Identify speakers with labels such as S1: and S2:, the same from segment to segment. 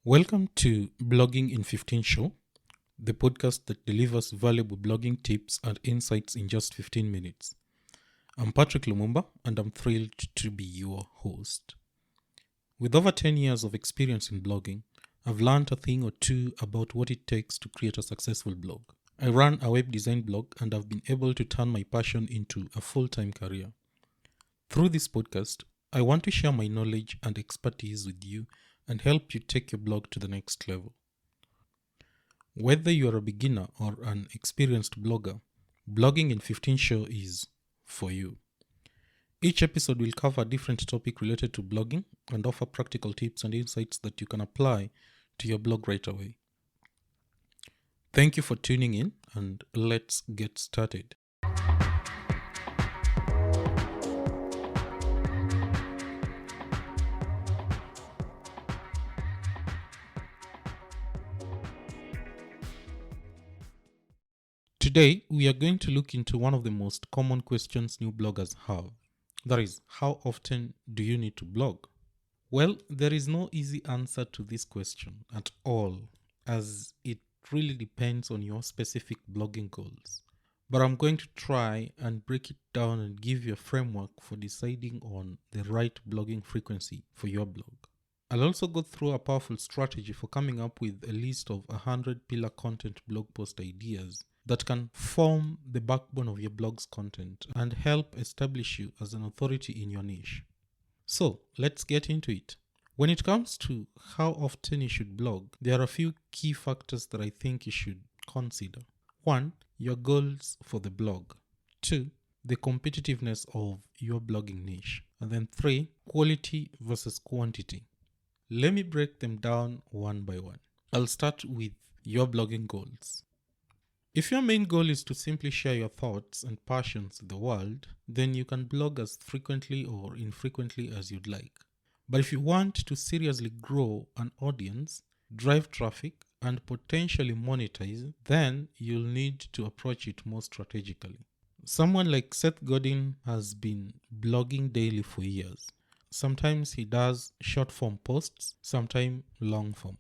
S1: Welcome to Blogging in 15 Show, the podcast that delivers valuable blogging tips and insights in just 15 minutes. I'm Patrick Lumumba and I'm thrilled to be your host. With over 10 years of experience in blogging, I've learned a thing or two about what it takes to create a successful blog. I run a web design blog and I've been able to turn my passion into a full-time career. Through this podcast, I want to share my knowledge and expertise with you and help you take your blog to the next level. Whether you are a beginner or an experienced blogger, Blogging in 15 Show is for you. Each episode will cover a different topic related to blogging and offer practical tips and insights that you can apply to your blog right away. Thank you for tuning in and let's get started. Today, we are going to look into one of the most common questions new bloggers have. That is, how often do you need to blog? Well, there is no easy answer to this question at all, as it really depends on your specific blogging goals. But I'm going to try and break it down and give you a framework for deciding on the right blogging frequency for your blog. I'll also go through a powerful strategy for coming up with a list of 100 pillar content blog post ideas that can form the backbone of your blog's content and help establish you as an authority in your niche. So, let's get into it. When it comes to how often you should blog, there are a few key factors that I think you should consider. 1. Your goals for the blog. 2. The competitiveness of your blogging niche. And then 3. Quality versus quantity. Let me break them down one by one. I'll start with your blogging goals. If your main goal is to simply share your thoughts and passions with the world, then you can blog as frequently or infrequently as you'd like. But if you want to seriously grow an audience, drive traffic, and potentially monetize, then you'll need to approach it more strategically. Someone like Seth Godin has been blogging daily for years. Sometimes he does short-form posts, sometimes long-form.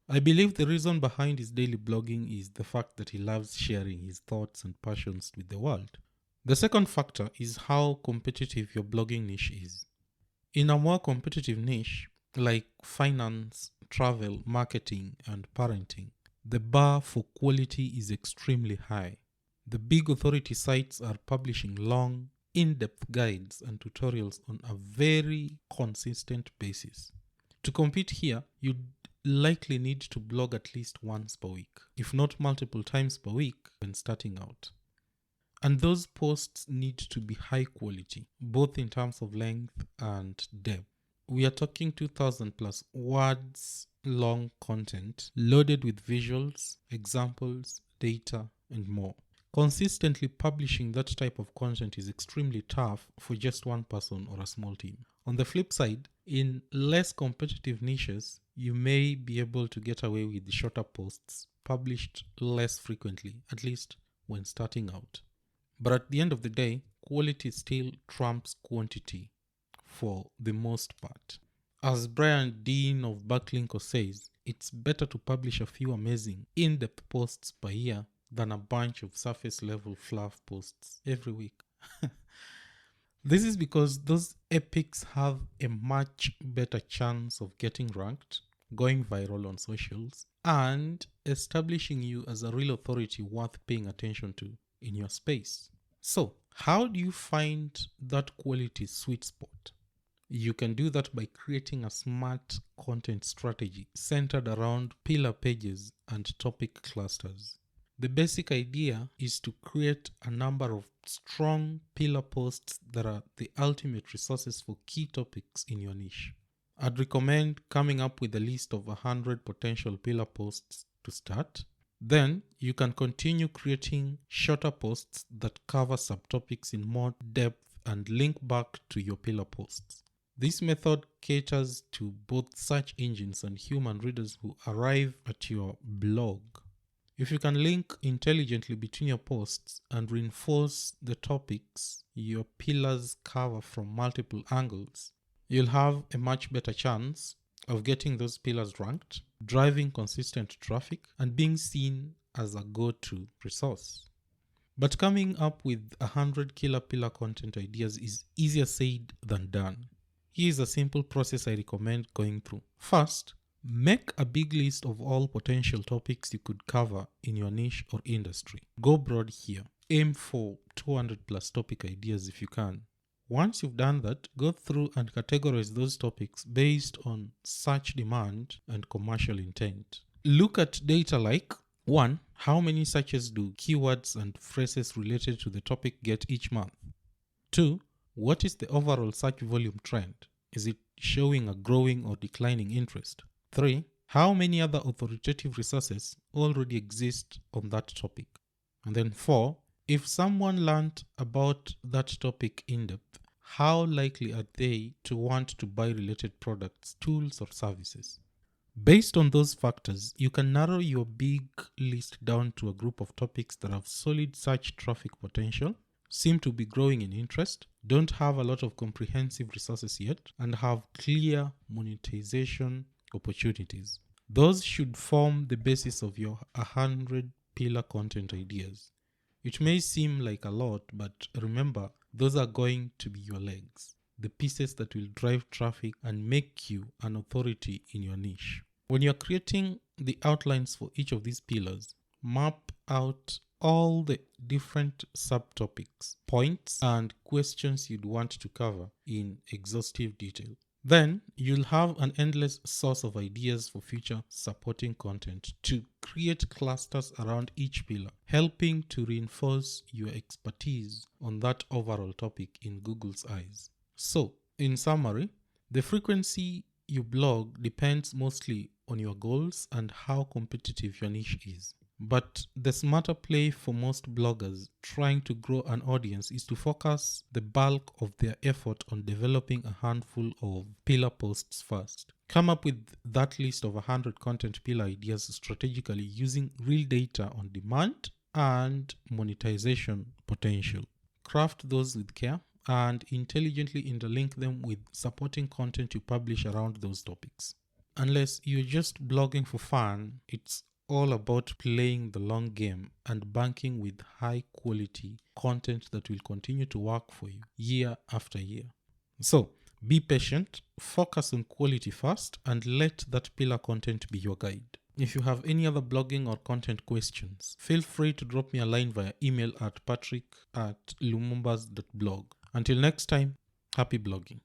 S1: I believe the reason behind his daily blogging is the fact that he loves sharing his thoughts and passions with the world. The second factor is how competitive your blogging niche is. In a more competitive niche, like finance, travel, marketing, and parenting, the bar for quality is extremely high. The big authority sites are publishing long, in-depth guides and tutorials on a very consistent basis. To compete here, you'd likely need to blog at least once per week, if not multiple times per week when starting out. And those posts need to be high quality, both in terms of length and depth. We are talking 2,000 plus words long content loaded with visuals, examples, data, and more. Consistently publishing that type of content is extremely tough for just one person or a small team. On the flip side, in less competitive niches, you may be able to get away with shorter posts published less frequently, at least when starting out. But at the end of the day, quality still trumps quantity for the most part. As Brian Dean of Backlinko says, it's better to publish a few amazing in-depth posts per year than a bunch of surface-level fluff posts every week. This is because those epics have a much better chance of getting ranked, going viral on socials, and establishing you as a real authority worth paying attention to in your space. So, how do you find that quality sweet spot? You can do that by creating a smart content strategy centered around pillar pages and topic clusters. The basic idea is to create a number of strong pillar posts that are the ultimate resources for key topics in your niche. I'd recommend coming up with a list of 100 potential pillar posts to start. Then you can continue creating shorter posts that cover subtopics in more depth and link back to your pillar posts. This method caters to both search engines and human readers who arrive at your blog. If you can link intelligently between your posts and reinforce the topics your pillars cover from multiple angles, you'll have a much better chance of getting those pillars ranked, driving consistent traffic, and being seen as a go-to resource. But coming up with 100 killer pillar content ideas is easier said than done. Here's a simple process I recommend going through. First, make a big list of all potential topics you could cover in your niche or industry. Go broad here. Aim for 200 plus topic ideas if you can. Once you've done that, go through and categorize those topics based on search demand and commercial intent. Look at data like 1. How many searches do keywords and phrases related to the topic get each month? 2. What is the overall search volume trend? Is it showing a growing or declining interest? 3. How many other authoritative resources already exist on that topic? And then 4. If someone learned about that topic in depth, how likely are they to want to buy related products, tools, or services? Based on those factors, you can narrow your big list down to a group of topics that have solid search traffic potential, seem to be growing in interest, don't have a lot of comprehensive resources yet, and have clear monetization opportunities. Those should form the basis of your 100 pillar content ideas. It may seem like a lot, but remember, those are going to be your legs, the pieces that will drive traffic and make you an authority in your niche. When you're creating the outlines for each of these pillars, map out all the different subtopics, points, and questions you'd want to cover in exhaustive detail. Then you'll have an endless source of ideas for future supporting content to create clusters around each pillar, helping to reinforce your expertise on that overall topic in Google's eyes. So, in summary, the frequency you blog depends mostly on your goals and how competitive your niche is. But the smarter play for most bloggers trying to grow an audience is to focus the bulk of their effort on developing a handful of pillar posts first. Come up with that list of 100 content pillar ideas strategically using real data on demand and monetization potential. Craft those with care and intelligently interlink them with supporting content you publish around those topics. Unless you're just blogging for fun, it's all about playing the long game and banking with high quality content that will continue to work for you year after year. So be patient, focus on quality first, and let that pillar content be your guide. If you have any other blogging or content questions, feel free to drop me a line via email at patrick@lumumbas.blog. Until next time, happy blogging.